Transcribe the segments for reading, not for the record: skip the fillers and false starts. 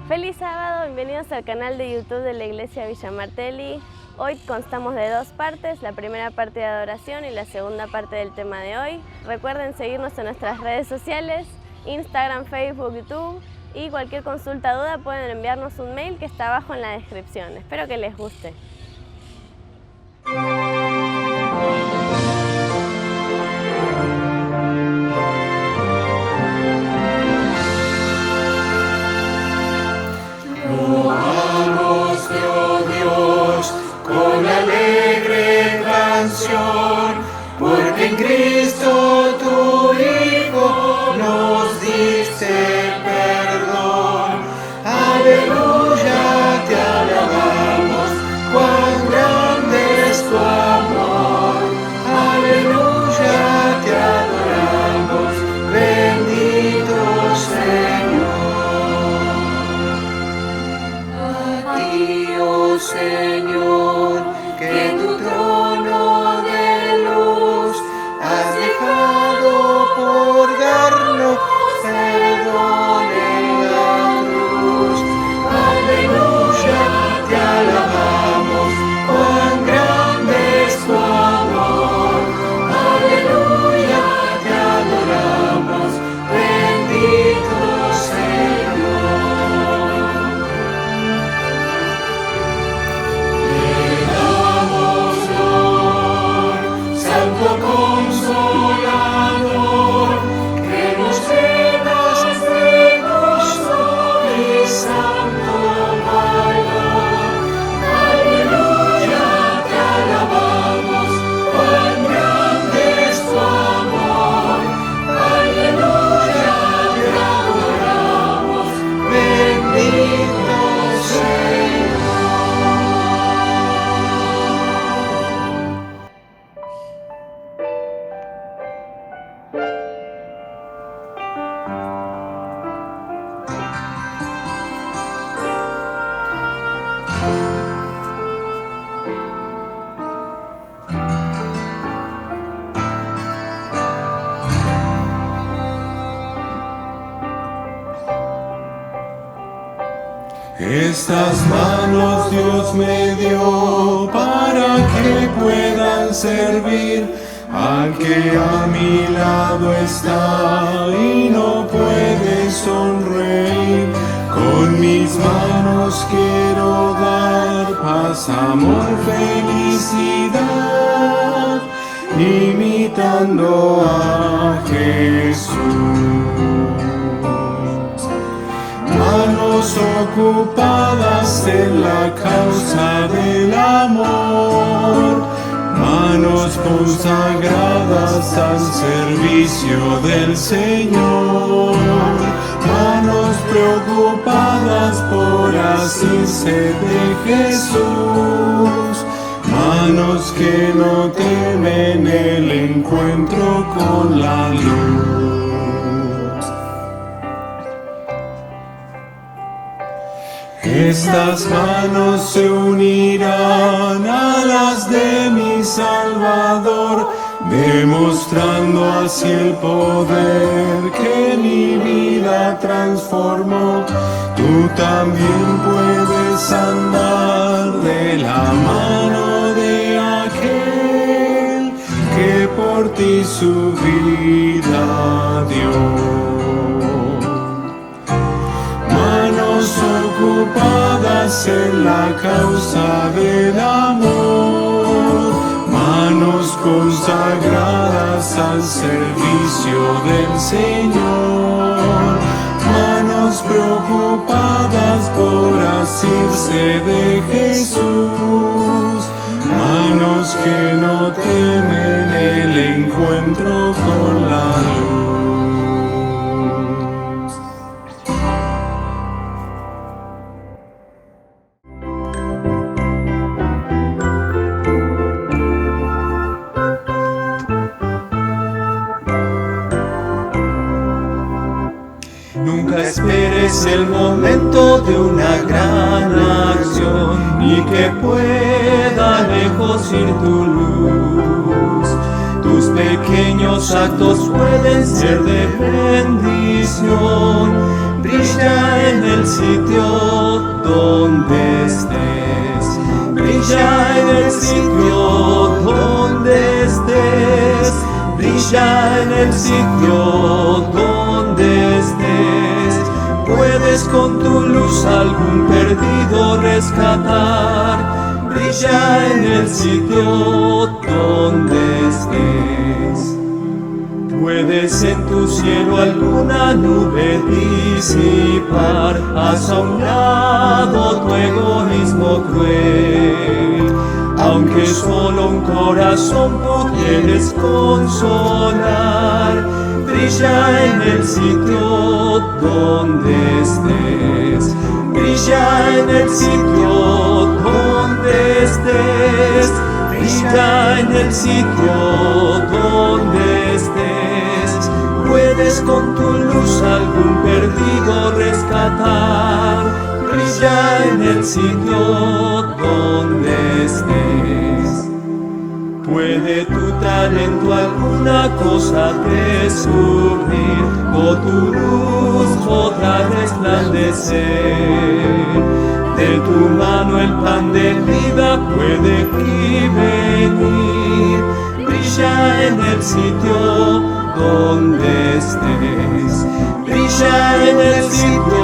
Feliz sábado, bienvenidos al canal de YouTube de la Iglesia Villa Martelli. Hoy constamos de dos partes, la primera parte de adoración y la segunda parte del tema de hoy. Recuerden seguirnos en nuestras redes sociales, Instagram, Facebook, YouTube, y cualquier consulta o duda pueden enviarnos un mail que está abajo en la descripción. Espero que les guste. Con alegre canción, porque en Cristo tu Hijo nos diste perdón. Aleluya, te alabamos, cuán grande es tu amor. Aleluya, te adoramos, bendito Señor. A ti, oh Señor, que tu trono de luz has dejado por darnos perdón en la cruz. Aleluya, te alabamos, cuán grande es tu amor. Aleluya, te adoramos, bendito Señor. Consolador, que nos llenas de gozo y santo valor. Aleluya, te alabamos, cuán grande es tu amor. Aleluya, te adoramos, bendito Señor. Estas manos Dios me dio para que puedan servir al que a mi lado está y no puede sonreír. Con mis manos quiero dar paz, amor, felicidad, imitando a Jesús. Manos ocupadas en la causa del amor, manos consagradas al servicio del Señor, manos preocupadas por asirse de Jesús, manos que no temen el encuentro con la luz. Estas manos se unirán a las de mi Salvador, demostrando así el poder que mi vida transformó. Tú también puedes andar de la mano de aquel que por ti su vida dio. Manos ocupadas en la causa del amor, manos consagradas al servicio del Señor, manos preocupadas por asirse de Jesús, manos que no temen el encuentro con la luz. Nunca esperes el momento de una gran acción y que pueda lejos ir tu luz. Tus pequeños actos pueden ser de bendición. brilla en el sitio donde estés, brilla en el sitio donde estés, brilla en el sitio donde estés. Puedes con tu luz algún perdido rescatar, brilla en el sitio donde estés. Puedes en tu cielo alguna nube disipar, haz a un lado tu egoísmo cruel. Aunque solo un corazón pudieres consolar, brilla en el sitio donde estés, brilla en el sitio donde estés, brilla en el sitio donde estés. Puedes con tu luz algún perdido rescatar, brilla en el sitio donde estés. Puede tu talento alguna cosa descubrir, o tu luz podrá resplandecer. De tu mano el pan de vida puede aquí venir, brilla en el sitio donde estés, brilla en el sitio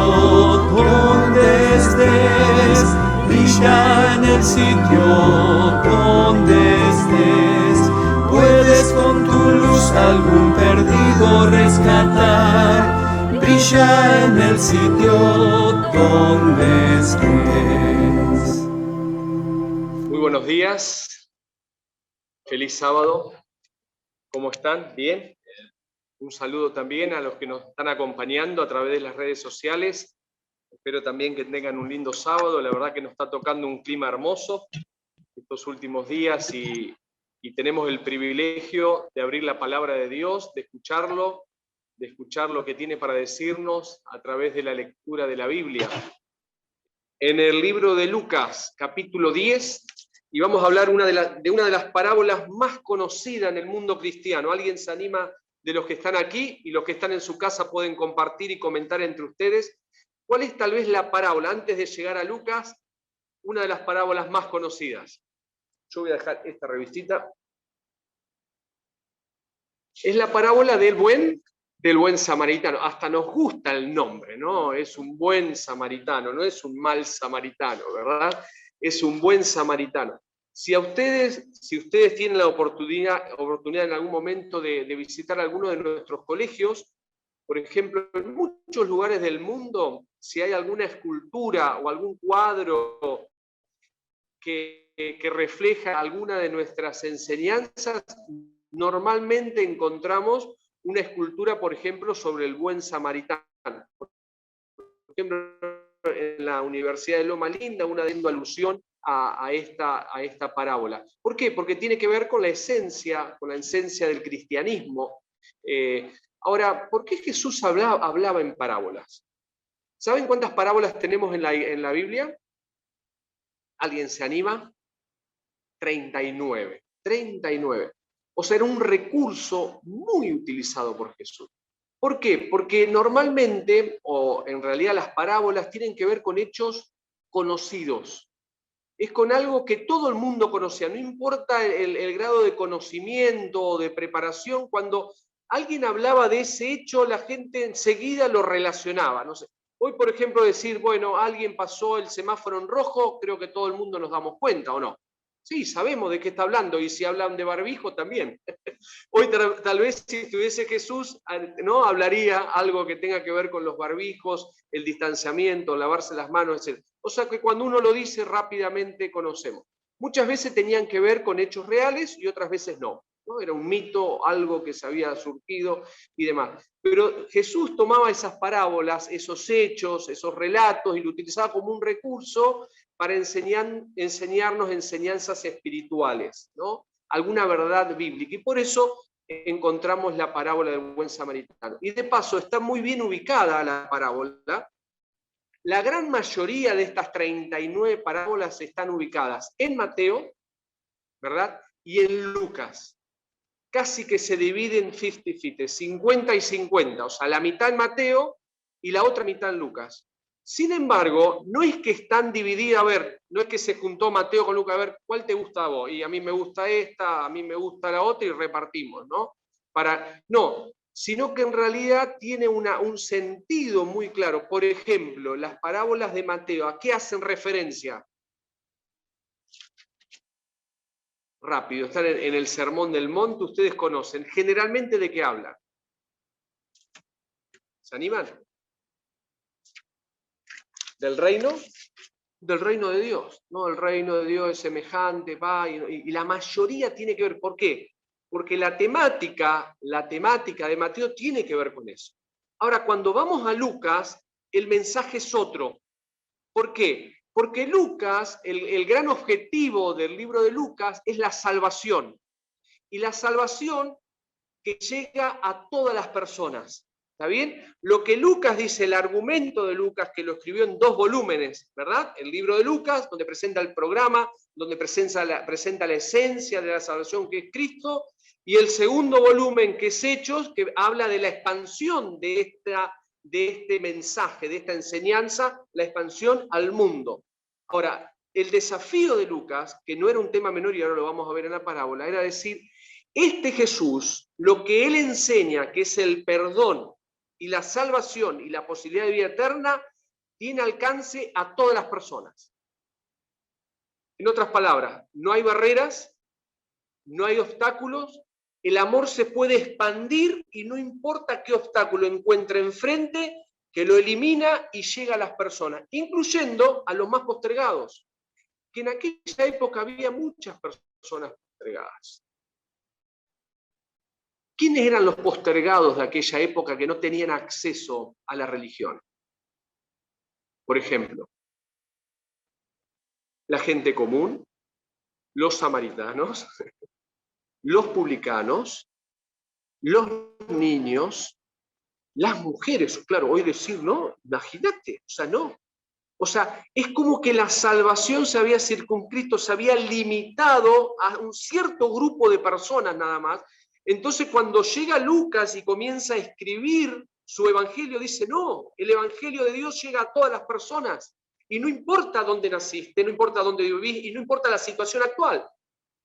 donde estés, brilla en el sitio donde estés. Puedes con tu luz algún perdido rescatar, brilla en el sitio donde estés. Muy buenos días, feliz sábado, ¿cómo están? ¿Bien? Un saludo también a los que nos están acompañando a través de las redes sociales. Espero también que tengan un lindo sábado. La verdad que nos está tocando un clima hermoso estos últimos días y tenemos el privilegio de abrir la palabra de Dios, de escuchar lo que tiene para decirnos a través de la lectura de la Biblia. En el libro de Lucas, capítulo 10, y vamos a hablar de una de las parábolas más conocidas en el mundo cristiano. ¿Alguien se anima de los que están aquí? Y los que están en su casa pueden compartir y comentar entre ustedes. ¿Cuál es tal vez la parábola, antes de llegar a Lucas, una de las parábolas más conocidas? Yo voy a dejar esta revistita. Es la parábola del buen samaritano. Hasta nos gusta el nombre, ¿no? Es un buen samaritano, no es un mal samaritano, ¿verdad? Es un buen samaritano. Si ustedes tienen la oportunidad en algún momento de visitar alguno de nuestros colegios, por ejemplo, en muchos lugares del mundo, si hay alguna escultura o algún cuadro que refleja alguna de nuestras enseñanzas, normalmente encontramos una escultura, por ejemplo, sobre el buen samaritano. Por ejemplo, en la Universidad de Loma Linda, una haciendo alusión a esta parábola. ¿Por qué? Porque tiene que ver con la esencia del cristianismo. Ahora, ¿por qué Jesús hablaba en parábolas? ¿Saben cuántas parábolas tenemos en la Biblia? ¿Alguien se anima? 39. 39. O sea, era un recurso muy utilizado por Jesús. ¿Por qué? Porque normalmente, o en realidad las parábolas tienen que ver con hechos conocidos. Es con algo que todo el mundo conocía, no importa el grado de conocimiento o de preparación, cuando alguien hablaba de ese hecho, la gente enseguida lo relacionaba. No sé. Hoy, por ejemplo, decir, bueno, alguien pasó el semáforo en rojo, creo que todo el mundo nos damos cuenta, ¿o no? Sí, sabemos de qué está hablando, y si hablan de barbijo también. Hoy tal vez si estuviese Jesús, ¿no? Hablaría algo que tenga que ver con los barbijos, el distanciamiento, lavarse las manos, etc. O sea que cuando uno lo dice rápidamente conocemos. Muchas veces tenían que ver con hechos reales y otras veces no. ¿No? Era un mito, algo que se había surgido y demás. Pero Jesús tomaba esas parábolas, esos hechos, esos relatos y lo utilizaba como un recurso para enseñarnos enseñanzas espirituales, ¿no? Alguna verdad bíblica. Y por eso encontramos la parábola del buen samaritano. Y de paso está muy bien ubicada la parábola. La gran mayoría de estas 39 parábolas están ubicadas en Mateo, ¿verdad? Y en Lucas. Casi que se dividen 50-50, 50 y 50. O sea, la mitad en Mateo y la otra mitad en Lucas. Sin embargo, no es que están divididas, a ver, no es que se juntó Mateo con Lucas, a ver, ¿cuál te gusta a vos? Y a mí me gusta esta, a mí me gusta la otra y repartimos, ¿no? No, sino que en realidad tiene un sentido muy claro. Por ejemplo, las parábolas de Mateo, ¿a qué hacen referencia? Rápido, están en el Sermón del Monte, ustedes conocen. Generalmente, ¿de qué hablan? ¿Se animan? ¿Del reino? Del reino de Dios, ¿no? El reino de Dios es semejante, va, y la mayoría tiene que ver. ¿Por qué? Porque la temática de Mateo tiene que ver con eso. Ahora, cuando vamos a Lucas, el mensaje es otro. ¿Por qué? Porque Lucas, el gran objetivo del libro de Lucas es la salvación. Y la salvación que llega a todas las personas. ¿Está bien? Lo que Lucas dice, el argumento de Lucas, que lo escribió en 2 volúmenes, ¿verdad? El libro de Lucas, donde presenta el programa, donde presenta la esencia de la salvación que es Cristo, y el segundo volumen, que es Hechos, que habla de la expansión de este mensaje, de esta enseñanza, la expansión al mundo. Ahora, el desafío de Lucas, que no era un tema menor y ahora lo vamos a ver en la parábola, era decir, este Jesús, lo que él enseña, que es el perdón y la salvación y la posibilidad de vida eterna, tiene alcance a todas las personas. En otras palabras, no hay barreras, no hay obstáculos, el amor se puede expandir y no importa qué obstáculo encuentre enfrente, que lo elimina y llega a las personas, incluyendo a los más postergados, que en aquella época había muchas personas postergadas. ¿Quiénes eran los postergados de aquella época que no tenían acceso a la religión? Por ejemplo, la gente común, los samaritanos, los publicanos, los niños, las mujeres. Claro, hoy decir, no, imagínate, o sea, no. O sea, es como que la salvación se había circunscrito, se había limitado a un cierto grupo de personas nada más. Entonces, cuando llega Lucas y comienza a escribir su evangelio, dice, no, el evangelio de Dios llega a todas las personas. Y no importa dónde naciste, no importa dónde vivís, y no importa la situación actual.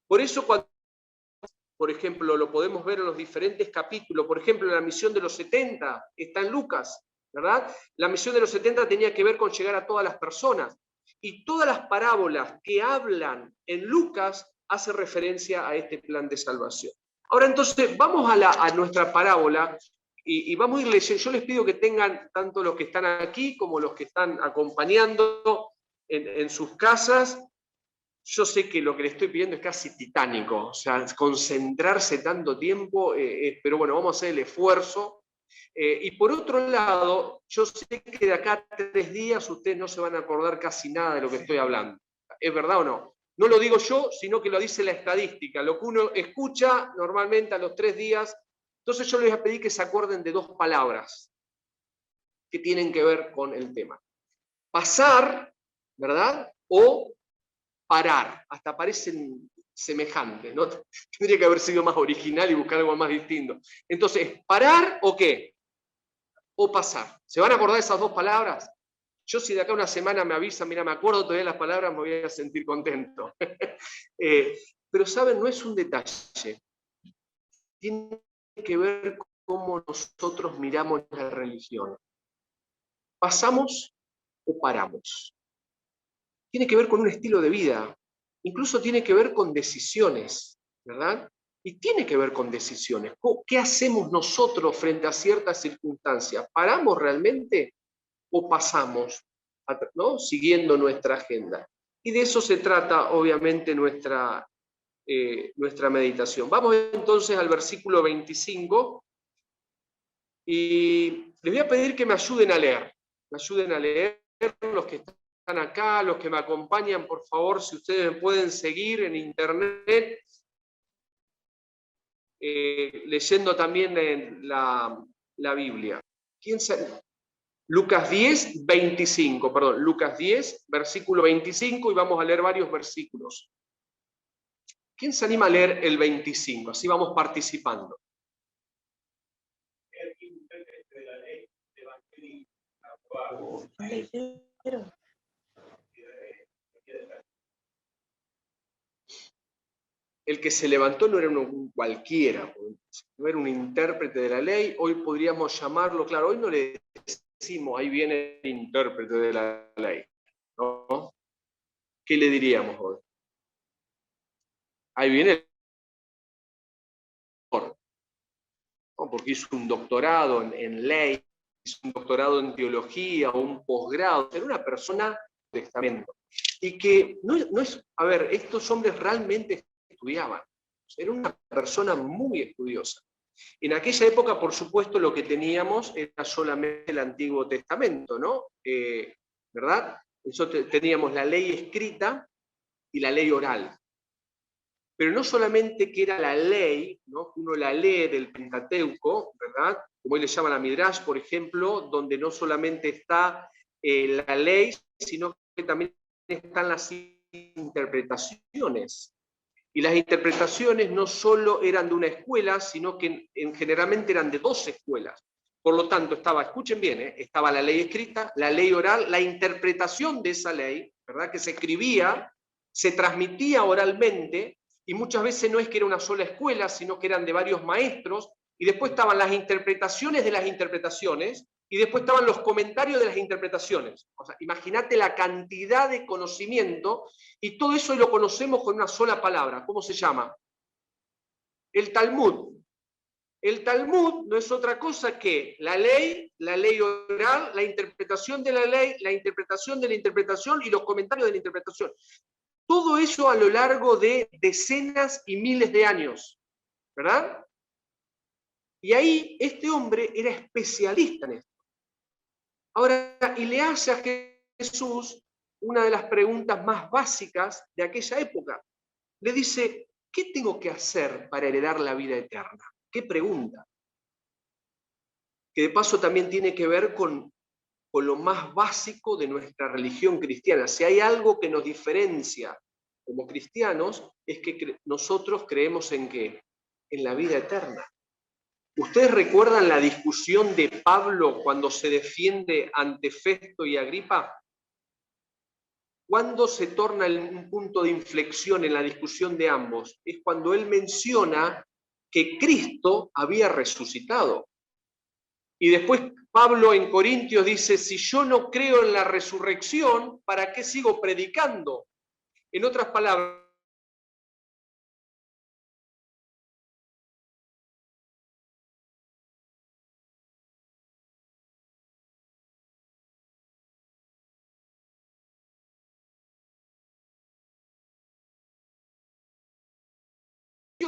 Por eso, cuando, por ejemplo, lo podemos ver en los diferentes capítulos, por ejemplo, la misión de los 70 está en Lucas, ¿verdad? La misión de los 70 tenía que ver con llegar a todas las personas. Y todas las parábolas que hablan en Lucas hacen referencia a este plan de salvación. Ahora entonces vamos a nuestra parábola y vamos a ir leyendo. Yo les pido que tengan tanto los que están aquí como los que están acompañando en sus casas. Yo sé que lo que le estoy pidiendo es casi titánico, o sea, concentrarse tanto tiempo, pero bueno, vamos a hacer el esfuerzo. Y por otro lado, yo sé que de acá a 3 días ustedes no se van a acordar casi nada de lo que estoy hablando. ¿Es verdad o no? No lo digo yo, sino que lo dice la estadística. Lo que uno escucha normalmente a los 3 días. Entonces yo les voy a pedir que se acuerden de 2 palabras que tienen que ver con el tema. Pasar, ¿verdad? O parar. Hasta parecen semejantes, ¿no? Tendría que haber sido más original y buscar algo más distinto. Entonces, ¿parar o qué? O pasar. ¿Se van a acordar de esas 2 palabras? Yo si de acá a una semana me avisan, mira, me acuerdo todavía las palabras, me voy a sentir contento. Pero saben, no es un detalle. Tiene que ver cómo nosotros miramos la religión. ¿Pasamos o paramos? Tiene que ver con un estilo de vida. Incluso tiene que ver con decisiones, ¿verdad? Y tiene que ver con decisiones. ¿Qué hacemos nosotros frente a ciertas circunstancias? ¿Paramos realmente o pasamos, ¿no? Siguiendo nuestra agenda? Y de eso se trata, obviamente, nuestra meditación. Vamos entonces al versículo 25 y les voy a pedir que me ayuden a leer. Me ayuden a leer los que están acá, los que me acompañan, por favor, si ustedes me pueden seguir en internet, leyendo también la Biblia. ¿Quién sabe? Lucas 10, 25, perdón, Lucas 10, versículo 25, y vamos a leer varios versículos. ¿Quién se anima a leer el 25? Así vamos participando. El que se levantó no era un cualquiera, no era un intérprete de la ley. Hoy podríamos llamarlo, claro, hoy no le decimos, ahí viene el intérprete de la ley, ¿no? ¿Qué le diríamos hoy? Ahí viene el doctor, ¿no? Porque hizo un doctorado en ley, hizo un doctorado en teología, o un posgrado, era una persona de testamento. Y que no es, a ver, estos hombres realmente estudiaban, era una persona muy estudiosa. En aquella época, por supuesto, lo que teníamos era solamente el Antiguo Testamento, ¿no? ¿Verdad? Nosotros teníamos la ley escrita y la ley oral. Pero no solamente que era la ley, ¿no? Uno la lee del Pentateuco, ¿verdad? Como hoy le llaman a Midrash, por ejemplo, donde no solamente está la ley, sino que también están las interpretaciones. Y las interpretaciones no solo eran de una escuela, sino que generalmente eran de dos escuelas. Por lo tanto, escuchen bien, estaba la ley escrita, la ley oral, la interpretación de esa ley, ¿verdad? Que se escribía, se transmitía oralmente, y muchas veces no es que era una sola escuela, sino que eran de varios maestros, y después estaban las interpretaciones de las interpretaciones, y después estaban los comentarios de las interpretaciones. O sea, imagínate la cantidad de conocimiento, y todo eso lo conocemos con una sola palabra. ¿Cómo se llama? El Talmud. El Talmud no es otra cosa que la ley oral, la interpretación de la ley, la interpretación de la interpretación y los comentarios de la interpretación. Todo eso a lo largo de decenas y miles de años, ¿verdad? Y ahí este hombre era especialista en esto. Ahora, y le hace a Jesús una de las preguntas más básicas de aquella época. Le dice, ¿qué tengo que hacer para heredar la vida eterna? ¿Qué pregunta? Que de paso también tiene que ver con lo más básico de nuestra religión cristiana. Si hay algo que nos diferencia como cristianos, es que nosotros creemos en ¿qué? En la vida eterna. ¿Ustedes recuerdan la discusión de Pablo cuando se defiende ante Festo y Agripa? ¿Cuándo se torna un punto de inflexión en la discusión de ambos? Es cuando él menciona que Cristo había resucitado. Y después Pablo en Corintios dice, si yo no creo en la resurrección, ¿para qué sigo predicando? En otras palabras,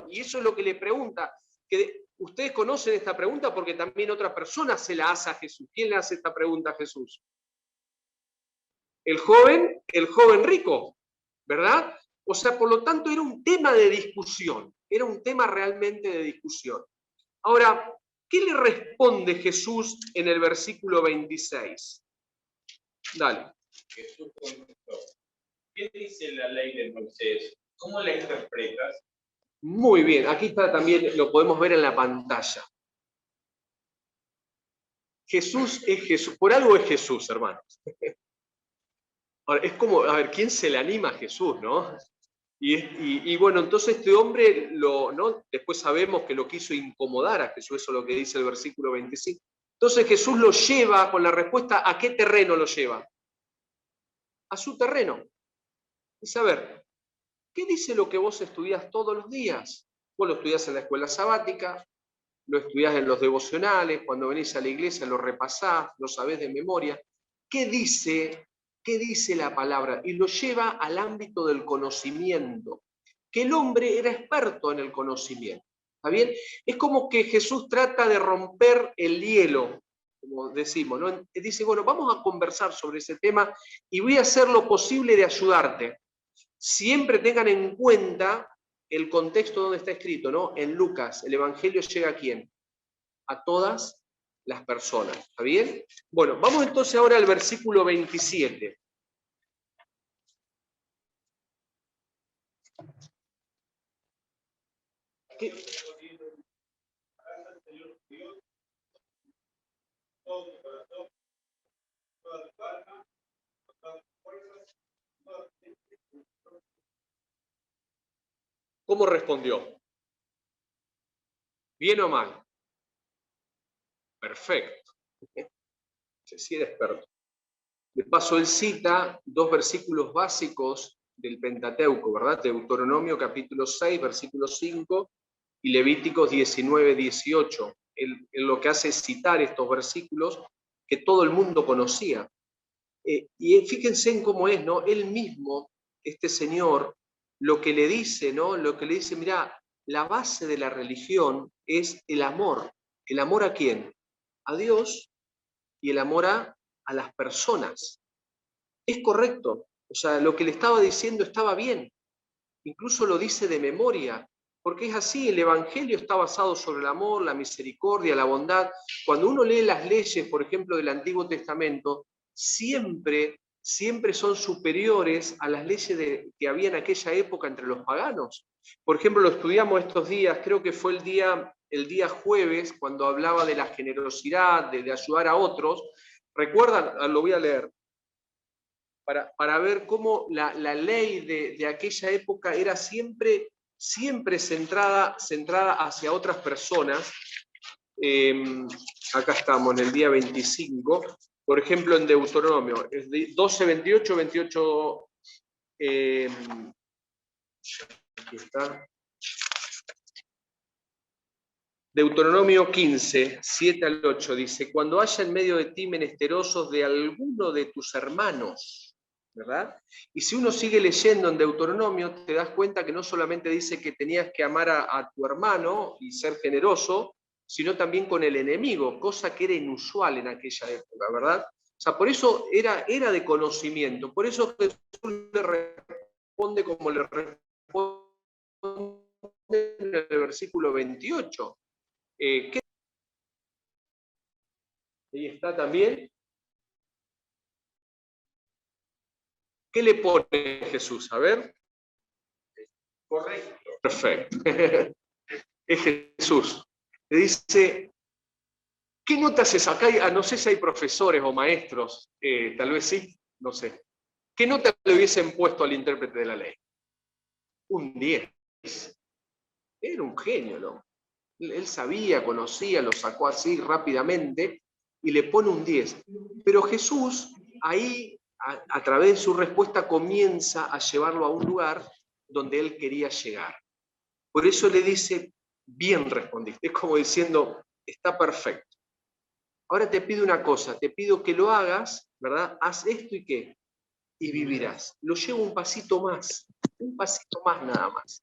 y eso es lo que le pregunta, que ustedes conocen esta pregunta porque también otra persona se la hace a Jesús. ¿Quién le hace esta pregunta a Jesús? El joven rico, ¿verdad? O sea, por lo tanto era un tema de discusión, era un tema realmente de discusión. Ahora, ¿qué le responde Jesús en el versículo 26? Dale. Jesús contestó, ¿qué dice la ley de Moisés? ¿Cómo la interpretas? Muy bien, aquí está también, lo podemos ver en la pantalla. Jesús es Jesús, por algo es Jesús, hermanos. Ahora, es como, a ver, ¿quién se le anima a Jesús, no? Y bueno, entonces este hombre, ¿no? Después sabemos que lo quiso incomodar a Jesús, eso es lo que dice el versículo 25. Entonces Jesús lo lleva con la respuesta, ¿a qué terreno lo lleva? A su terreno. Dice, a ver, ¿qué dice lo que vos estudiás todos los días? Vos lo estudiás en la escuela sabática, lo estudiás en los devocionales, cuando venís a la iglesia lo repasás, lo sabés de memoria. ¿Qué dice la palabra? Y lo lleva al ámbito del conocimiento, que el hombre era experto en el conocimiento. ¿Está bien? Es como que Jesús trata de romper el hielo, como decimos, ¿no? Dice, bueno, vamos a conversar sobre ese tema y voy a hacer lo posible de ayudarte. Siempre tengan en cuenta el contexto donde está escrito, ¿no? En Lucas, el Evangelio llega ¿a quién? A todas las personas. ¿Está bien? Bueno, vamos entonces ahora al versículo 27. ¿Qué? ¿Cómo respondió? ¿Bien o mal? Perfecto. Sí, era experto. De paso, él cita dos versículos básicos del Pentateuco, ¿verdad? Deuteronomio capítulo 6, versículo 5 y Levíticos 19, 18. Él lo que hace es citar estos versículos que todo el mundo conocía. Y fíjense en cómo es, ¿no? Él mismo, este señor, lo que le dice, ¿no? Lo que le dice, mirá, la base de la religión es el amor. ¿El amor a quién? A Dios y el amor a las personas. Es correcto. O sea, lo que le estaba diciendo estaba bien. Incluso lo dice de memoria, porque es así, el Evangelio está basado sobre el amor, la misericordia, la bondad. Cuando uno lee las leyes, por ejemplo, del Antiguo Testamento, siempre son superiores a las leyes que había en aquella época entre los paganos. Por ejemplo, lo estudiamos estos días, creo que fue el día jueves, cuando hablaba de la generosidad, de ayudar a otros. ¿Recuerdan? Lo voy a leer. Para ver cómo la ley de aquella época era siempre centrada hacia otras personas. Acá estamos, en el día 25, por ejemplo, en Deuteronomio, 12, 28, 28, aquí está. Deuteronomio 15, 7 al 8, dice, cuando haya en medio de ti menesterosos de alguno de tus hermanos, ¿verdad? Y si uno sigue leyendo en Deuteronomio, te das cuenta que no solamente dice que tenías que amar a tu hermano y ser generoso, sino también con el enemigo, cosa que era inusual en aquella época, ¿verdad? O sea, por eso era de conocimiento, por eso Jesús le responde como le responde en el versículo 28. Ahí está también. ¿Qué le pone Jesús? A ver. Correcto. Perfecto. Es Jesús. Le dice, ¿qué nota se saca? No sé si hay profesores o maestros, tal vez sí, no sé. ¿Qué nota le hubiesen puesto al intérprete de la ley? Un 10. Era un genio, ¿no? Él sabía, conocía, lo sacó así rápidamente y le pone un 10. Pero Jesús ahí, a través de su respuesta, comienza a llevarlo a un lugar donde él quería llegar. Por eso le dice, bien respondiste. Es como diciendo, está perfecto. Ahora te pido una cosa, te pido que lo hagas, ¿verdad? Haz esto y qué, y vivirás. Lo llevo un pasito más nada más.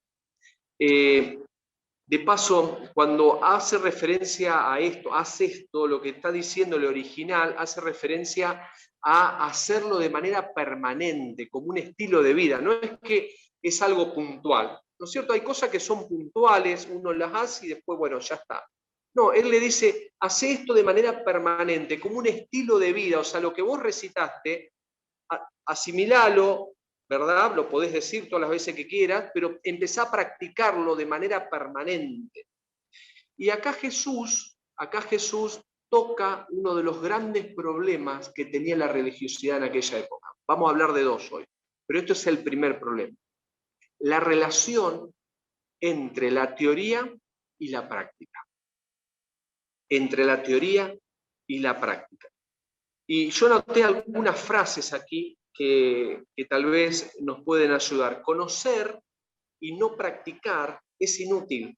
De paso, cuando hace referencia a esto, haz esto, lo que está diciendo el original, hace referencia a hacerlo de manera permanente, como un estilo de vida. No es que es algo puntual, ¿no es cierto? Hay cosas que son puntuales, uno las hace y después, bueno, ya está. No, él le dice, hace esto de manera permanente, como un estilo de vida. O sea, lo que vos recitaste, asimilalo, ¿verdad? Lo podés decir todas las veces que quieras, pero empezá a practicarlo de manera permanente. Y acá Jesús toca uno de los grandes problemas que tenía la religiosidad en aquella época. Vamos a hablar de dos hoy, pero esto es el primer problema. La relación entre la teoría y la práctica. Entre la teoría y la práctica. Y yo noté algunas frases aquí que tal vez nos pueden ayudar. Conocer y no practicar es inútil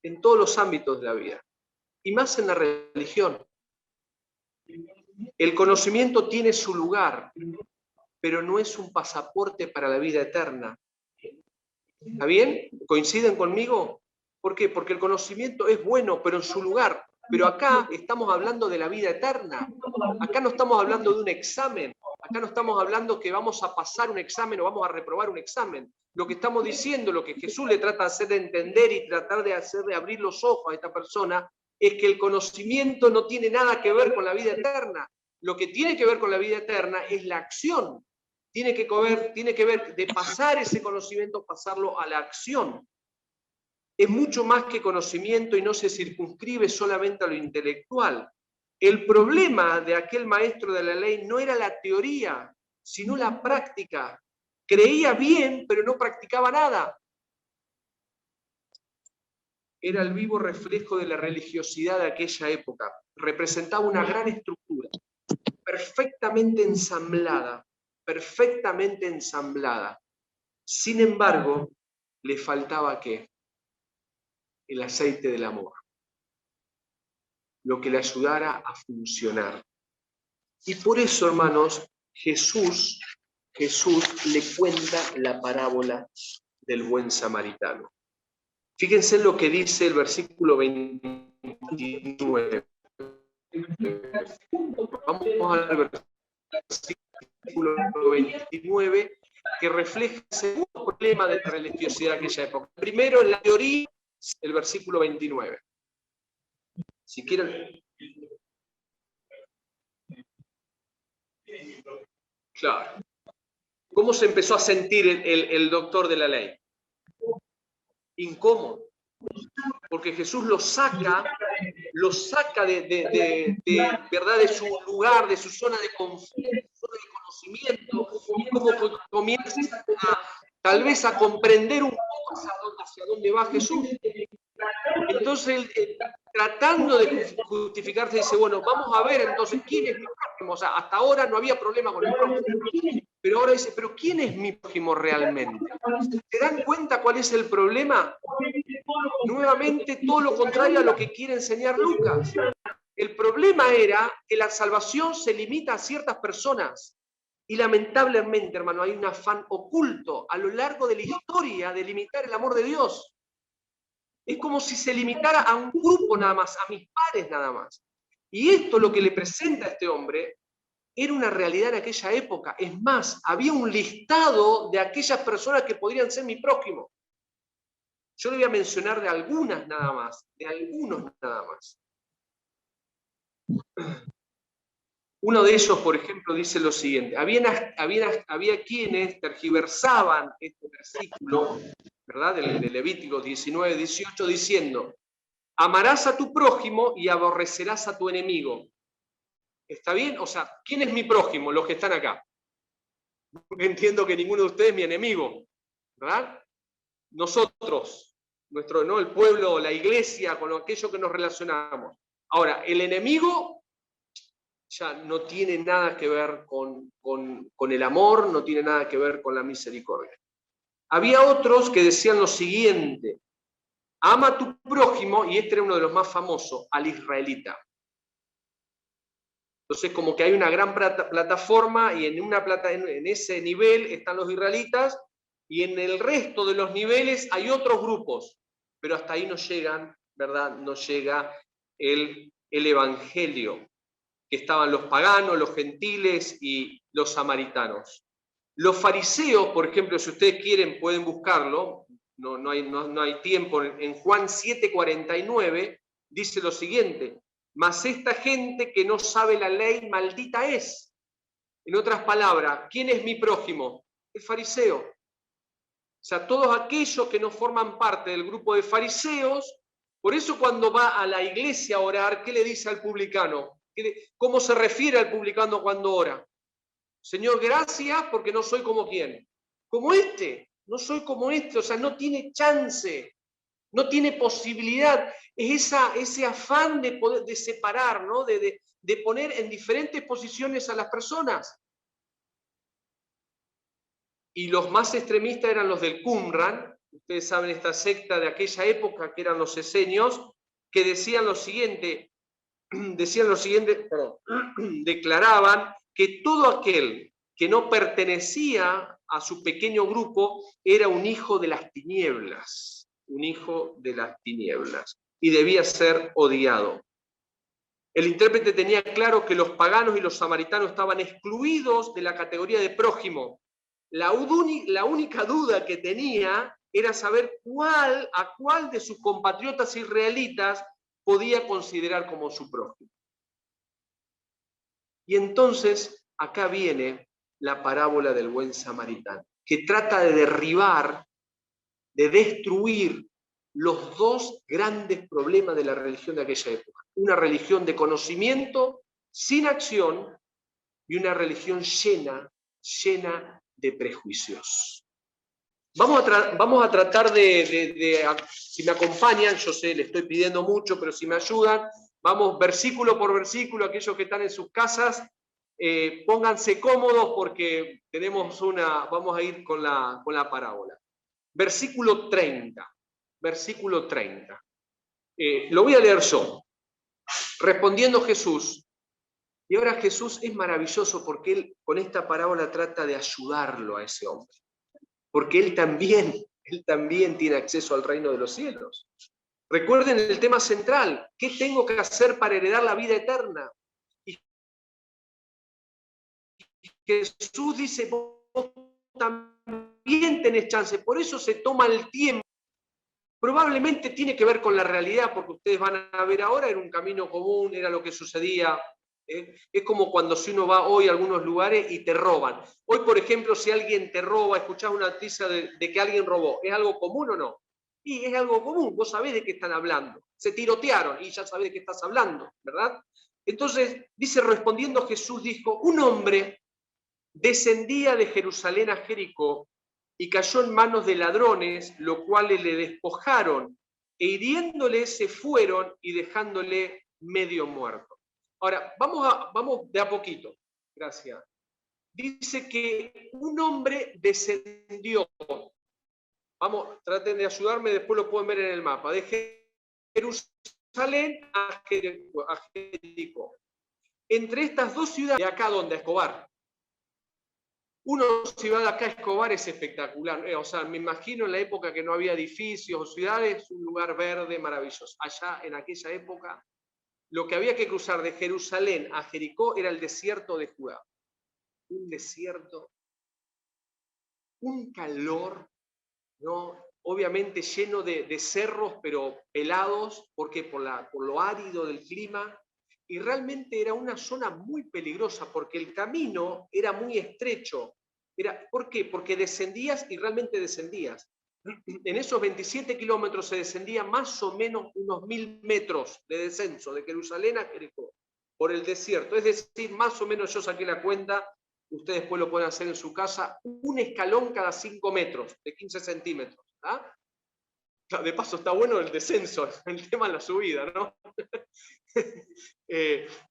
en todos los ámbitos de la vida, y más en la religión. El conocimiento tiene su lugar, pero no es un pasaporte para la vida eterna. ¿Está bien? ¿Coinciden conmigo? ¿Por qué? Porque el conocimiento es bueno, pero en su lugar. Pero acá estamos hablando de la vida eterna. Acá no estamos hablando de un examen. Acá no estamos hablando que vamos a pasar un examen o vamos a reprobar un examen. Lo que estamos diciendo, lo que Jesús le trata de hacer de entender y tratar de hacer de abrir los ojos a esta persona, es que el conocimiento no tiene nada que ver con la vida eterna. Lo que tiene que ver con la vida eterna es la acción. Tiene que ver de pasar ese conocimiento, pasarlo a la acción. Es mucho más que conocimiento y no se circunscribe solamente a lo intelectual. El problema de aquel maestro de la ley no era la teoría, sino la práctica. Creía bien, pero no practicaba nada. era el vivo reflejo de la religiosidad de aquella época. Representaba una gran estructura, perfectamente ensamblada, perfectamente ensamblada. Sin embargo, le faltaba ¿qué? El aceite del amor, lo que le ayudara a funcionar. Y por eso, hermanos, Jesús le cuenta la parábola del buen samaritano. Fíjense en lo que dice el versículo 29. Vamos al versículo 29, que refleja el segundo problema de la religiosidad de aquella época. Primero, en la teoría, el versículo 29. Si quieren... Claro. ¿Cómo se empezó a sentir el doctor de la ley? Incómodo. Porque Jesús lo saca ¿verdad? De su lugar, de su zona de confort, de su zona de conocimiento, y como comienza tal vez a comprender un poco hacia dónde va Jesús. Entonces, tratando de justificarse, dice, bueno, vamos a ver entonces quién es mi prójimo. O sea, hasta ahora no había problema con el prójimo. Pero ahora dice, pero ¿quién es mi prójimo realmente? ¿Se dan cuenta cuál es el problema? Nuevamente, todo lo contrario a lo que quiere enseñar Lucas. El problema era que la salvación se limita a ciertas personas. Y lamentablemente, hermano, hay un afán oculto a lo largo de la historia de limitar el amor de Dios. Es como si se limitara a un grupo nada más, a mis pares nada más. Y esto lo que le presenta a este hombre era una realidad en aquella época. Es más, había un listado de aquellas personas que podrían ser mi prójimo. Yo le voy a mencionar de algunas nada más, de algunos nada más. Uno de ellos, por ejemplo, dice lo siguiente. Había quienes tergiversaban este versículo, ¿verdad? De Levítico 19, 18, diciendo, amarás a tu prójimo y aborrecerás a tu enemigo. ¿Está bien? O sea, ¿quién es mi prójimo? Los que están acá. Entiendo que ninguno de ustedes es mi enemigo, ¿verdad? Nosotros, ¿no? El pueblo, la iglesia, con aquello que nos relacionamos. Ahora, el enemigo ya no tiene nada que ver con el amor, no tiene nada que ver con la misericordia. Había otros que decían lo siguiente, ama a tu prójimo, y este era uno de los más famosos, al israelita. Entonces, como que hay una gran plataforma, y en ese nivel están los israelitas, y en el resto de los niveles hay otros grupos, pero hasta ahí no llegan, ¿verdad? No llega el evangelio, que estaban los paganos, los gentiles y los samaritanos. Los fariseos, por ejemplo, si ustedes quieren pueden buscarlo, no hay tiempo, en Juan 7:49 dice lo siguiente, mas esta gente que no sabe la ley, maldita es. En otras palabras, ¿quién es mi prójimo? El fariseo. O sea, todos aquellos que no forman parte del grupo de fariseos, por eso cuando va a la iglesia a orar, ¿qué le dice al publicano? ¿Cómo se refiere al publicano cuando ora? Señor, gracias porque no soy como quién. Como este, no soy como este, o sea, no tiene chance, no tiene posibilidad. Es ese afán de poder de separar, ¿no? de poner en diferentes posiciones a las personas. Y los más extremistas eran los del Qumran, ustedes saben esta secta de aquella época que eran los esenios, que decían lo siguiente, declaraban que todo aquel que no pertenecía a su pequeño grupo era un hijo de las tinieblas, y debía ser odiado. El intérprete tenía claro que los paganos y los samaritanos estaban excluidos de la categoría de prójimo. La única duda que tenía era saber a cuál de sus compatriotas israelitas podía considerar como su prójimo. Y entonces acá viene la parábola del buen samaritano, que trata de derribar, de destruir los dos grandes problemas de la religión de aquella época. Una religión de conocimiento sin acción y una religión llena de prejuicios. Vamos a tratar si me acompañan, yo sé, le estoy pidiendo mucho, pero si me ayudan, vamos versículo por versículo, aquellos que están en sus casas, pónganse cómodos porque vamos a ir con la parábola. Versículo 30. Versículo 30. Lo voy a leer yo. Respondiendo Jesús, y ahora Jesús es maravilloso porque él con esta parábola trata de ayudarlo a ese hombre. Porque él también tiene acceso al reino de los cielos. Recuerden el tema central, ¿qué tengo que hacer para heredar la vida eterna? Y Jesús dice, vos también tenés chance, por eso se toma el tiempo. Probablemente tiene que ver con la realidad, porque ustedes van a ver ahora, era un camino común, era lo que sucedía. Es como cuando si uno va hoy a algunos lugares y te roban. Hoy, por ejemplo, si alguien te roba, escuchás una noticia de que alguien robó, ¿es algo común o no? Y es algo común, vos sabés de qué están hablando. Se tirotearon y ya sabés de qué estás hablando, ¿verdad? Entonces, dice, respondiendo Jesús, dijo, un hombre descendía de Jerusalén a Jericó y cayó en manos de ladrones, lo cual le despojaron, e hiriéndole se fueron y dejándole medio muerto. Ahora, vamos de a poquito. Gracias. Dice que un hombre descendió. Vamos, traten de ayudarme, después lo pueden ver en el mapa. De Jerusalén a Jericó. Entre estas dos ciudades, de acá donde Escobar. Uno, si va de acá a Escobar, es espectacular. O sea, me imagino en la época que no había edificios o ciudades, un lugar verde maravilloso. Allá, en aquella época, lo que había que cruzar de Jerusalén a Jericó era el desierto de Judá. Un desierto, un calor, ¿no? Obviamente lleno de cerros, pero pelados, porque por lo árido del clima. Y realmente era una zona muy peligrosa, porque el camino era muy estrecho. ¿Por qué? Porque descendías y realmente descendías. En esos 27 kilómetros se descendía más o menos unos 1000 metros de descenso de Jerusalén a Jericó, por el desierto. Es decir, más o menos yo saqué la cuenta, ustedes después lo pueden hacer en su casa, un escalón cada 5 metros, de 15 centímetros. ¿Ah? De paso está bueno el descenso, el tema de la subida, ¿no?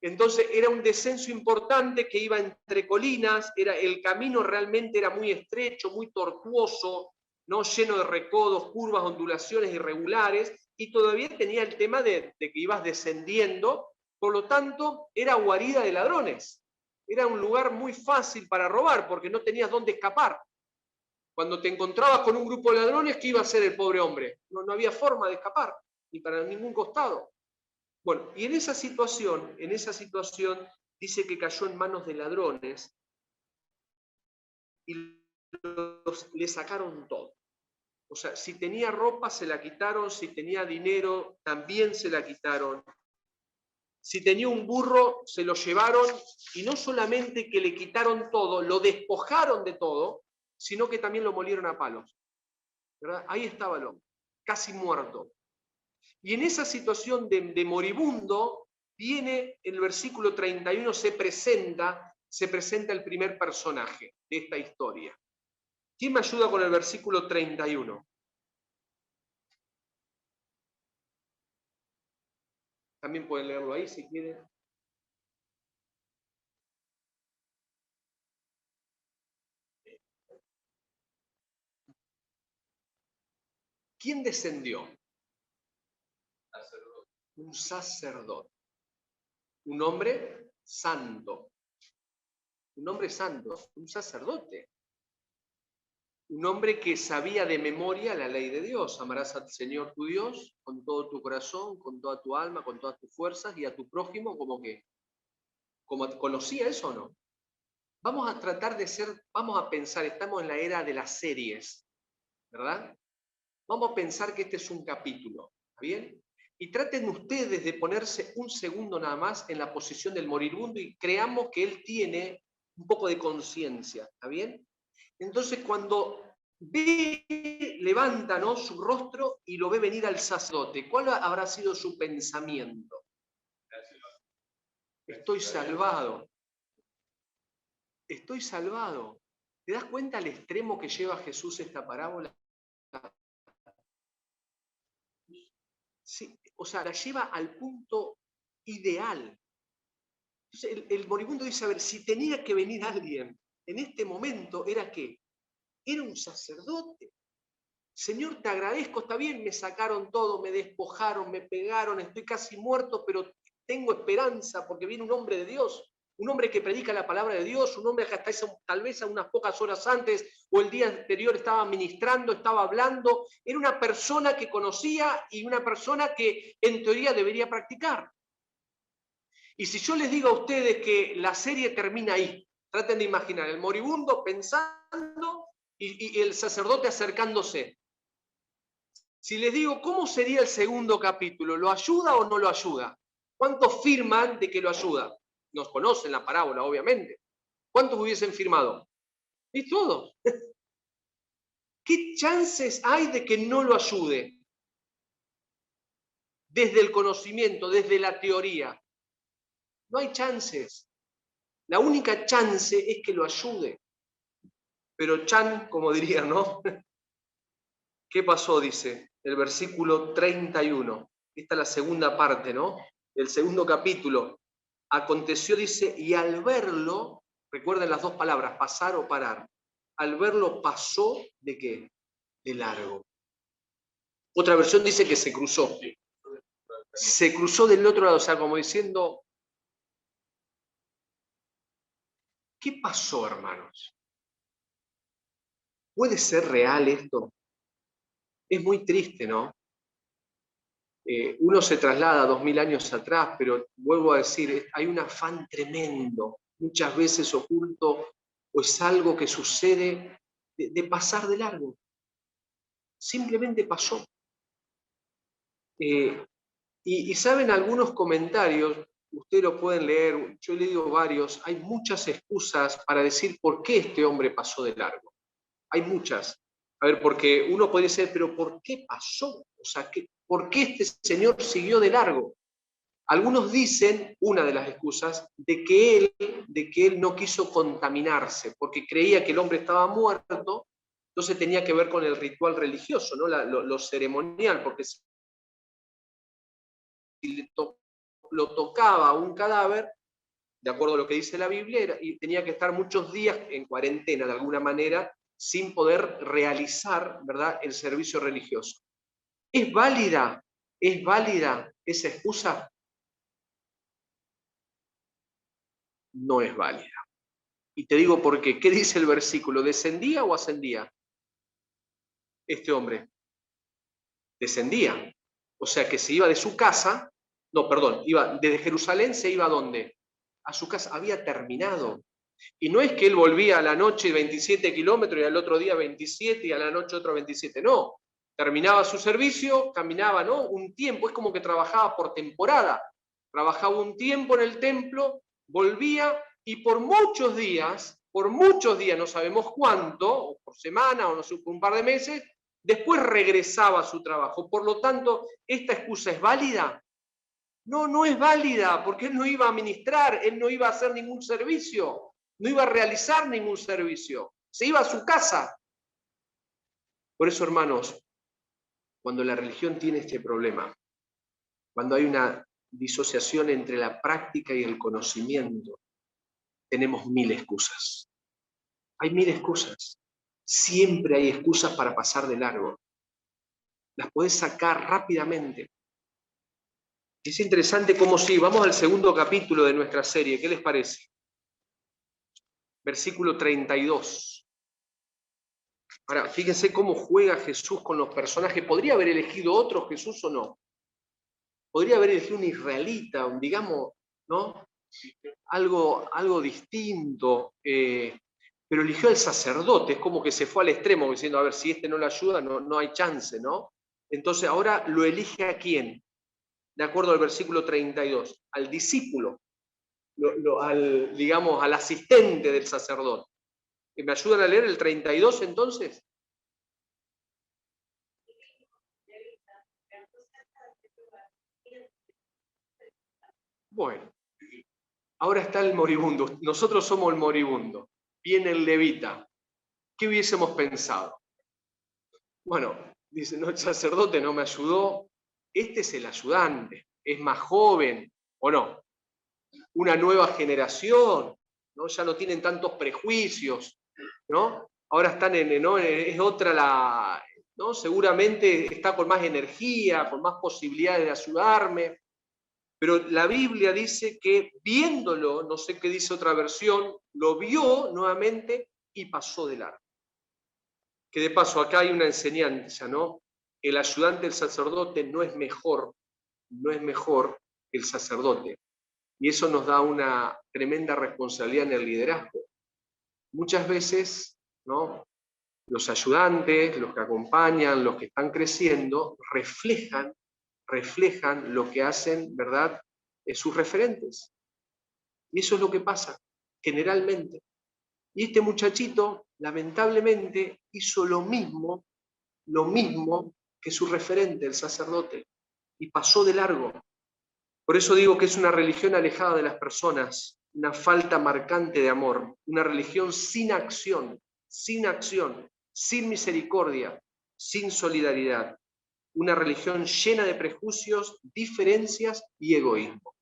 Entonces era un descenso importante que iba entre colinas, el camino realmente era muy estrecho, muy tortuoso, ¿no? Lleno de recodos, curvas, ondulaciones irregulares, y todavía tenía el tema de que ibas descendiendo, por lo tanto era guarida de ladrones. Era un lugar muy fácil para robar porque no tenías dónde escapar. Cuando te encontrabas con un grupo de ladrones, ¿qué iba a hacer el pobre hombre? No había forma de escapar, ni para ningún costado. Bueno, y en esa situación dice que cayó en manos de ladrones y le sacaron todo. O sea, si tenía ropa se la quitaron, si tenía dinero también se la quitaron. Si tenía un burro se lo llevaron, y no solamente que le quitaron todo, lo despojaron de todo, sino que también lo molieron a palos. ¿Verdad? Ahí estaba el hombre, casi muerto. Y en esa situación de moribundo, viene en el versículo 31, se presenta el primer personaje de esta historia. ¿Quién me ayuda con el versículo 31? También pueden leerlo ahí si quieren. ¿Quién descendió? Un sacerdote. Un hombre santo. Un hombre santo, un sacerdote. Un hombre que sabía de memoria la ley de Dios. Amarás al Señor tu Dios con todo tu corazón, con toda tu alma, con todas tus fuerzas, y a tu prójimo como conocía eso o no. Vamos a tratar vamos a pensar, estamos en la era de las series, ¿verdad? Vamos a pensar que este es un capítulo, ¿está bien? Y traten ustedes de ponerse un segundo nada más en la posición del moribundo y creamos que él tiene un poco de conciencia, ¿está bien? Entonces cuando levanta, ¿no?, su rostro y lo ve venir al sacerdote, ¿cuál habrá sido su pensamiento? Estoy salvado. Estoy salvado. ¿Te das cuenta al extremo que lleva Jesús esta parábola? Sí, o sea, la lleva al punto ideal. Entonces, el moribundo dice, a ver, si tenía que venir alguien en este momento, ¿era qué? Era un sacerdote. Señor, te agradezco, está bien, me sacaron todo, me despojaron, me pegaron, estoy casi muerto, pero tengo esperanza porque viene un hombre de Dios, un hombre que predica la palabra de Dios, un hombre que hasta tal vez a unas pocas horas antes o el día anterior estaba ministrando, estaba hablando, era una persona que conocía y una persona que en teoría debería practicar. Y si yo les digo a ustedes que la serie termina ahí, traten de imaginar el moribundo pensando y el sacerdote acercándose. Si les digo, ¿cómo sería el segundo capítulo? ¿Lo ayuda o no lo ayuda? ¿Cuántos firman de que lo ayuda? Nos conocen la parábola, obviamente. ¿Cuántos hubiesen firmado? Y todos. ¿Qué chances hay de que no lo ayude? Desde el conocimiento, desde la teoría. No hay chances. La única chance es que lo ayude. Pero Chan, como dirían, ¿no? ¿Qué pasó? Dice el versículo 31. Esta es la segunda parte, ¿no? El segundo capítulo. Aconteció, dice, y al verlo, recuerden las dos palabras, pasar o parar. Al verlo pasó, ¿de qué? De largo. Otra versión dice que se cruzó. Se cruzó del otro lado, o sea, como diciendo, ¿qué pasó, hermanos? ¿Puede ser real esto? Es muy triste, ¿no? Uno se traslada 2000 años atrás, pero vuelvo a decir, hay un afán tremendo, muchas veces oculto, o es algo que sucede de pasar de largo. Simplemente pasó. Y saben algunos comentarios, ustedes lo pueden leer, yo he leído varios, hay muchas excusas para decir por qué este hombre pasó de largo. Hay muchas. A ver, porque uno podría decir, pero ¿por qué pasó? O sea, ¿por qué este señor siguió de largo? Algunos dicen, una de las excusas, de que él no quiso contaminarse, porque creía que el hombre estaba muerto, entonces tenía que ver con el ritual religioso, ¿no? Lo ceremonial, porque si lo tocaba un cadáver, de acuerdo a lo que dice la Biblia, y tenía que estar muchos días en cuarentena, de alguna manera, sin poder realizar, ¿verdad?, el servicio religioso. ¿Es válida esa excusa? No es válida. Y te digo por qué. ¿Qué dice el versículo? ¿Descendía o ascendía este hombre? Descendía. O sea que se iba de su casa, no, perdón, iba desde Jerusalén, se iba ¿a dónde? A su casa. Había terminado. Y no es que él volvía a la noche 27 kilómetros y al otro día 27 y a la noche otro 27, no. Terminaba su servicio, caminaba, ¿no? Un tiempo, es como que trabajaba por temporada. Trabajaba un tiempo en el templo, volvía y por muchos días, no sabemos cuánto, o por semana o no sé, por un par de meses, después regresaba a su trabajo. Por lo tanto, ¿esta excusa es válida? No, no es válida, porque él no iba a ministrar, él no iba a hacer ningún servicio, no iba a realizar ningún servicio, se iba a su casa. Por eso, hermanos, cuando la religión tiene este problema, cuando hay una disociación entre la práctica y el conocimiento, tenemos 1000 excusas. Hay 1000 excusas. Siempre hay excusas para pasar de largo. Las podés sacar rápidamente. Es interesante cómo sí. Vamos al segundo capítulo de nuestra serie. ¿Qué les parece? Versículo 32. Ahora, fíjense cómo juega Jesús con los personajes. ¿Podría haber elegido otro Jesús o no? Podría haber elegido un israelita, digamos, ¿no? Algo distinto, pero eligió al sacerdote. Es como que se fue al extremo, diciendo, a ver, si este no le ayuda, no hay chance, ¿no? Entonces ahora lo elige ¿a quién? De acuerdo al versículo 32, al discípulo, digamos, al asistente del sacerdote. ¿Me ayudan a leer el 32 entonces? Bueno, ahora está el moribundo. Nosotros somos el moribundo. Viene el levita. ¿qué hubiésemos pensado? Bueno, dice, no, el sacerdote no me ayudó, este es el ayudante, es más joven, ¿o no? Una nueva generación, ¿no? Ya no tienen tantos prejuicios, ¿no? Ahora están ¿no? Es otra la, ¿no? Seguramente está con más energía, con más posibilidades de ayudarme. Pero la Biblia dice que viéndolo, no sé qué dice otra versión, lo vio nuevamente y pasó de largo. Que de paso acá hay una enseñanza, ¿no? El ayudante del sacerdote no es mejor que el sacerdote. Y eso nos da una tremenda responsabilidad en el liderazgo. Muchas veces, ¿no? Los ayudantes, los que acompañan, los que están creciendo, reflejan lo que hacen, ¿verdad?, sus referentes. Y eso es lo que pasa, generalmente. Y este muchachito, lamentablemente, hizo lo mismo que su referente, el sacerdote, y pasó de largo. Por eso digo que es una religión alejada de las personas, una falta marcante de amor, una religión sin acción, sin misericordia, sin solidaridad, una religión llena de prejuicios, diferencias y egoísmo.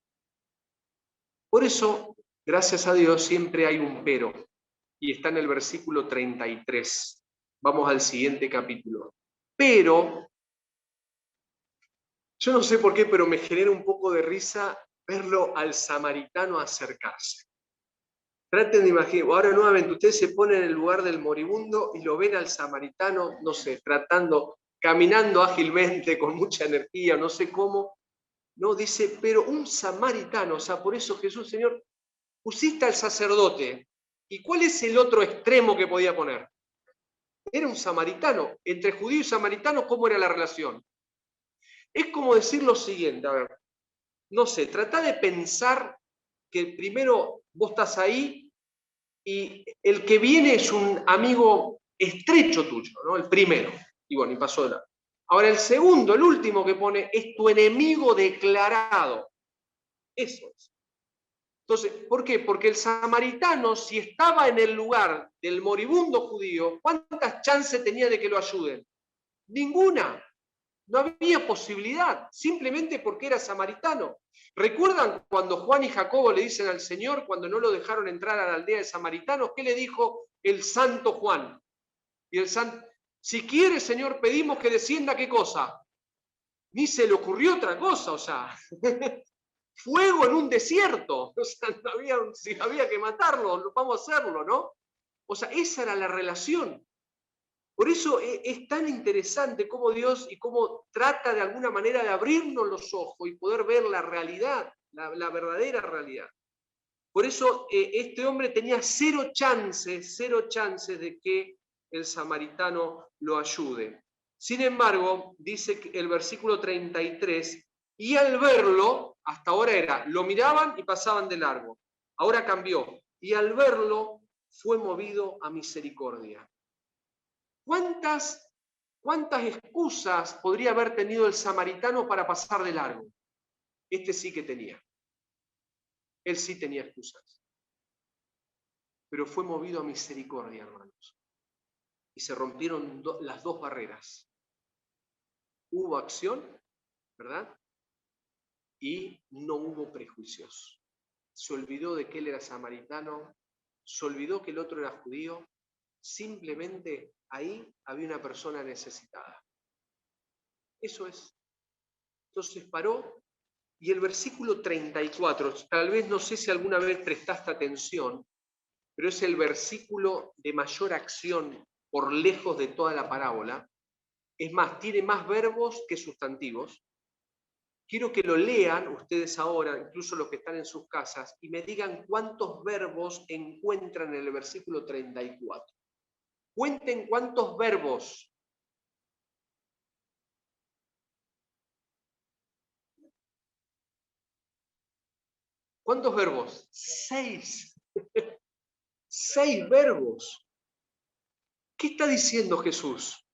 Por eso, gracias a Dios, siempre hay un pero, y está en el versículo 33. Vamos al siguiente capítulo. Pero, yo no sé por qué, pero me genera un poco de risa verlo al samaritano acercarse. Traten de imaginar, ahora nuevamente ustedes se ponen en el lugar del moribundo y lo ven al samaritano, no sé, caminando ágilmente, con mucha energía, no sé cómo. No, dice, pero un samaritano, o sea, por eso Jesús, Señor, pusiste al sacerdote. ¿Y cuál es el otro extremo que podía poner? Era un samaritano. Entre judío y samaritano, ¿cómo era la relación? Es como decir lo siguiente, a ver, no sé, trata de pensar que primero vos estás ahí y el que viene es un amigo estrecho tuyo, ¿no? El primero. Y bueno, y pasó de la... Ahora el segundo, el último que pone, es tu enemigo declarado. Eso es. Entonces, ¿por qué? Porque el samaritano, si estaba en el lugar del moribundo judío, ¿cuántas chances tenía de que lo ayuden? Ninguna. No había posibilidad, simplemente porque era samaritano. ¿Recuerdan cuando Juan y Jacobo le dicen al Señor, cuando no lo dejaron entrar a la aldea de samaritanos, qué le dijo el santo Juan? Y el santo, si quiere, Señor, pedimos que descienda, ¿qué cosa? Ni se le ocurrió otra cosa, o sea, fuego en un desierto, o sea, si había que matarlo, vamos a hacerlo, ¿no? O sea, esa era la relación. Por eso es tan interesante cómo Dios y cómo trata de alguna manera de abrirnos los ojos y poder ver la realidad, la verdadera realidad. Por eso este hombre tenía cero chances de que el samaritano lo ayude. Sin embargo, dice el versículo 33, y al verlo, hasta ahora era, lo miraban y pasaban de largo. Ahora cambió, y al verlo fue movido a misericordia. ¿Cuántas excusas podría haber tenido el samaritano para pasar de largo? Este sí que tenía. Él sí tenía excusas. Pero fue movido a misericordia, hermanos. Y se rompieron las dos barreras. Hubo acción, ¿verdad? Y no hubo prejuicios. Se olvidó de que él era samaritano, se olvidó que el otro era judío. Simplemente ahí había una persona necesitada. Eso es. Entonces paró, y el versículo 34, tal vez no sé si alguna vez prestaste atención, pero es el versículo de mayor acción por lejos de toda la parábola. Es más, tiene más verbos que sustantivos. Quiero que lo lean ustedes ahora, incluso los que están en sus casas, y me digan cuántos verbos encuentran en el versículo 34. Cuenten cuántos verbos. ¿Cuántos verbos? 6. 6 verbos. ¿Qué está diciendo Jesús?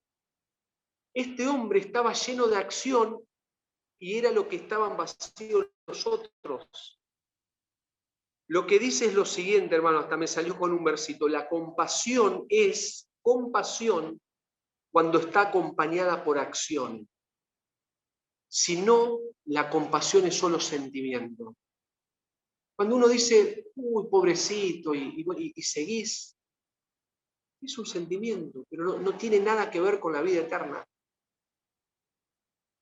Este hombre estaba lleno de acción y era lo que estaban vacíos los otros. Lo que dice es lo siguiente, hermano, hasta me salió con un versito. La compasión es compasión cuando está acompañada por acción. Si no, la compasión es solo sentimiento. Cuando uno dice, uy, pobrecito, y seguís, es un sentimiento, pero no tiene nada que ver con la vida eterna.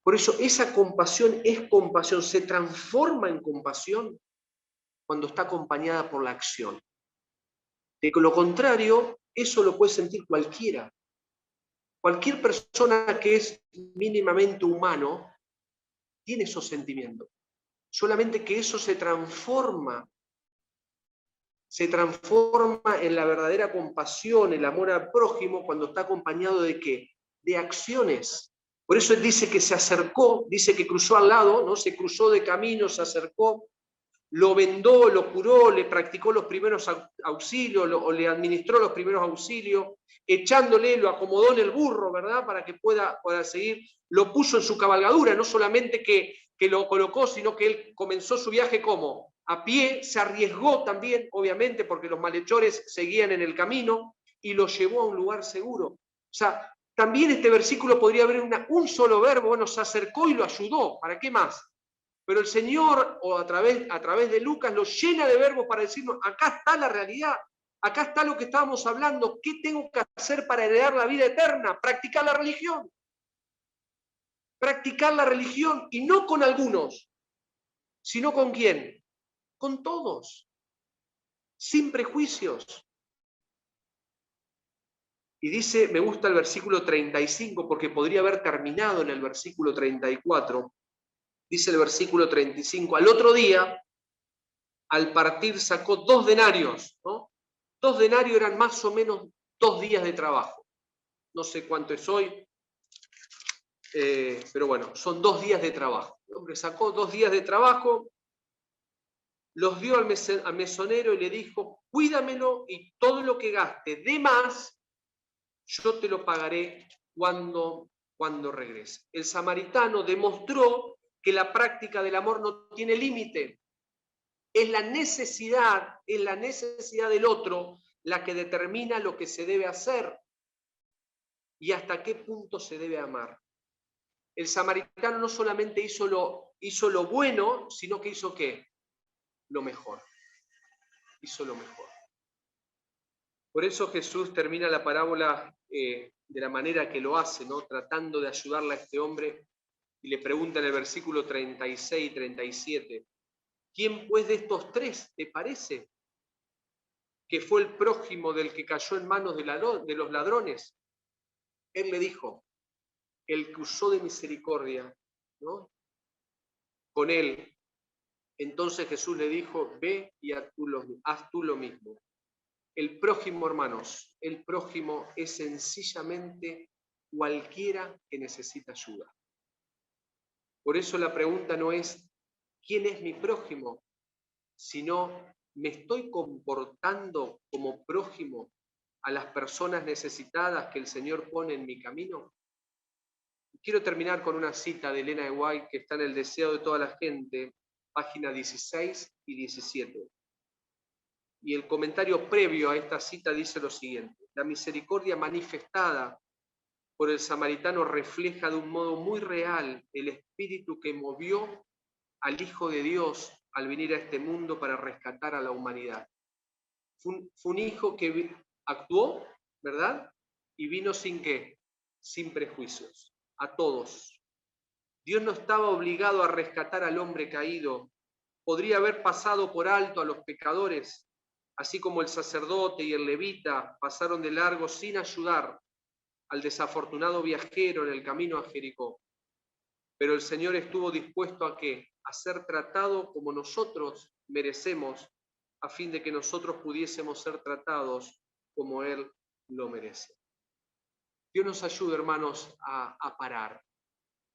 Por eso esa compasión es compasión, se transforma en compasión cuando está acompañada por la acción. De lo contrario, eso lo puede sentir cualquiera. Cualquier persona que es mínimamente humano tiene esos sentimientos. Solamente que eso se transforma en la verdadera compasión, el amor al prójimo, cuando está acompañado ¿de qué? De acciones. Por eso él dice que se acercó, dice que cruzó al lado, ¿no? Se cruzó de camino, se acercó, lo vendó, lo curó, le practicó los primeros auxilios, o le administró los primeros auxilios, echándole, lo acomodó en el burro, ¿verdad? Para que pueda seguir, lo puso en su cabalgadura, no solamente que lo colocó, sino que él comenzó su viaje como a pie, se arriesgó también, obviamente, porque los malhechores seguían en el camino, y lo llevó a un lugar seguro. O sea, también este versículo podría haber un solo verbo, bueno, se acercó y lo ayudó, ¿para qué más? Pero el Señor, o a través de Lucas, lo llena de verbos para decirnos, acá está la realidad, acá está lo que estábamos hablando, ¿qué tengo que hacer para heredar la vida eterna? Practicar la religión. Practicar la religión, y no con algunos, sino ¿con quién? Con todos, sin prejuicios. Y dice, me gusta el versículo 35, porque podría haber terminado en el versículo 34. Dice el versículo 35, al otro día, al partir sacó 2 denarios, ¿no? 2 denarios eran más o menos 2 días de trabajo. No sé cuánto es hoy, pero bueno, son 2 días de trabajo. El hombre sacó 2 días de trabajo, los dio al mesonero y le dijo, cuídamelo y todo lo que gaste de más, yo te lo pagaré cuando regrese. El samaritano demostró que la práctica del amor no tiene límite. Es la necesidad del otro la que determina lo que se debe hacer y hasta qué punto se debe amar. El samaritano no solamente hizo lo bueno, sino que hizo ¿qué? Lo mejor. Hizo lo mejor. Por eso Jesús termina la parábola de la manera que lo hace, ¿no? Tratando de ayudarle a este hombre, y le pregunta en el versículo 36 y 37, ¿quién pues de estos 3 te parece que fue el prójimo del que cayó en manos de los ladrones? Él le dijo, el que usó de misericordia, ¿no? Con él. Entonces Jesús le dijo, ve y haz tú lo mismo. El prójimo, hermanos, el prójimo es sencillamente cualquiera que necesita ayuda. Por eso la pregunta no es, ¿quién es mi prójimo? Sino, ¿me estoy comportando como prójimo a las personas necesitadas que el Señor pone en mi camino? Quiero terminar con una cita de Elena de White que está en El deseo de toda la gente, página 16 y 17. Y el comentario previo a esta cita dice lo siguiente: la misericordia manifestada por el samaritano refleja de un modo muy real el espíritu que movió al Hijo de Dios al venir a este mundo para rescatar a la humanidad. Fue un hijo que actuó, ¿verdad? Y vino sin qué, sin prejuicios, a todos. Dios no estaba obligado a rescatar al hombre caído. Podría haber pasado por alto a los pecadores, así como el sacerdote y el levita pasaron de largo sin ayudar al desafortunado viajero en el camino a Jericó. Pero el Señor estuvo dispuesto a ¿qué? A ser tratado como nosotros merecemos, a fin de que nosotros pudiésemos ser tratados como Él lo merece. Dios nos ayude, hermanos, a parar.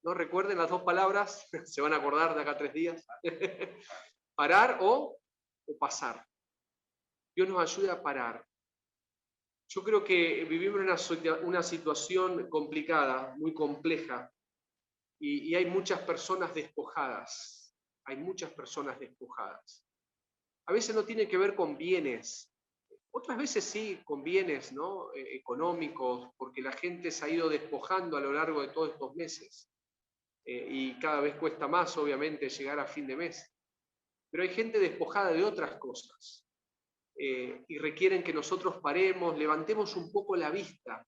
¿No? Recuerden las 2 palabras, se van a acordar de acá a 3 días. Parar o pasar. Dios nos ayude a parar. Yo creo que vivimos una situación complicada, muy compleja, y hay muchas personas despojadas. Hay muchas personas despojadas. A veces no tiene que ver con bienes. Otras veces sí, con bienes, ¿no? Económicos, porque la gente se ha ido despojando a lo largo de todos estos meses. Y cada vez cuesta más, obviamente, llegar a fin de mes. Pero hay gente despojada de otras cosas. Y requieren que nosotros paremos, levantemos un poco la vista.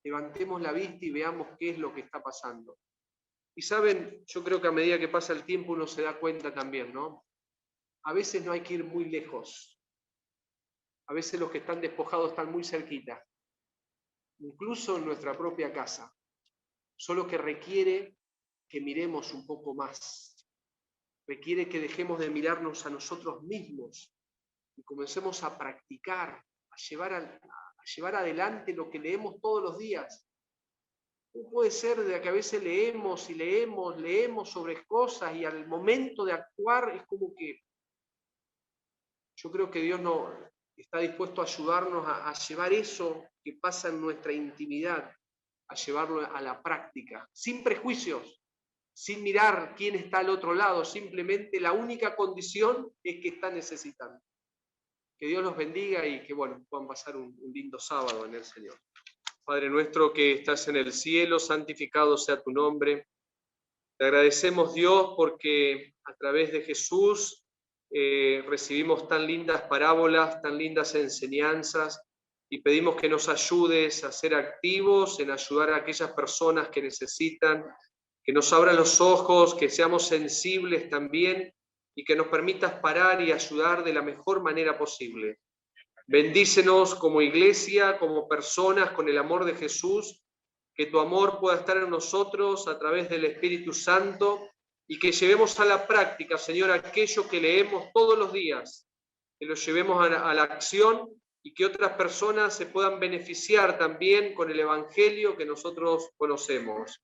Levantemos la vista y veamos qué es lo que está pasando. Y saben, yo creo que a medida que pasa el tiempo uno se da cuenta también, ¿no? A veces no hay que ir muy lejos. A veces los que están despojados están muy cerquita. Incluso en nuestra propia casa. Solo que requiere que miremos un poco más. Requiere que dejemos de mirarnos a nosotros mismos y comencemos a practicar, a llevar adelante lo que leemos todos los días. No puede ser de que a veces leemos y leemos sobre cosas y al momento de actuar es como que yo creo que Dios no está dispuesto a ayudarnos a llevar eso que pasa en nuestra intimidad, a llevarlo a la práctica, sin prejuicios, sin mirar quién está al otro lado, simplemente la única condición es que está necesitando. Que Dios los bendiga y que bueno, puedan pasar un lindo sábado en el Señor. Padre nuestro que estás en el cielo, santificado sea tu nombre. Te agradecemos, Dios, porque a través de Jesús recibimos tan lindas parábolas, tan lindas enseñanzas, y pedimos que nos ayudes a ser activos en ayudar a aquellas personas que necesitan, que nos abran los ojos, que seamos sensibles también, y que nos permitas parar y ayudar de la mejor manera posible. Bendícenos como iglesia, como personas, con el amor de Jesús, que tu amor pueda estar en nosotros a través del Espíritu Santo y que llevemos a la práctica, Señor, aquello que leemos todos los días, que lo llevemos a la acción y que otras personas se puedan beneficiar también con el Evangelio que nosotros conocemos.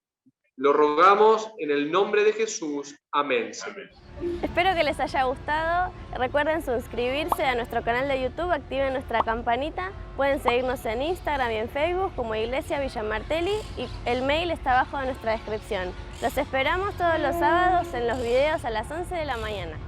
Lo rogamos en el nombre de Jesús. Amén. Amén. Espero que les haya gustado. Recuerden suscribirse a nuestro canal de YouTube, activen nuestra campanita. Pueden seguirnos en Instagram y en Facebook como Iglesia Villa Martelli y el mail está abajo de nuestra descripción. Los esperamos todos los sábados en los videos a las 11 de la mañana.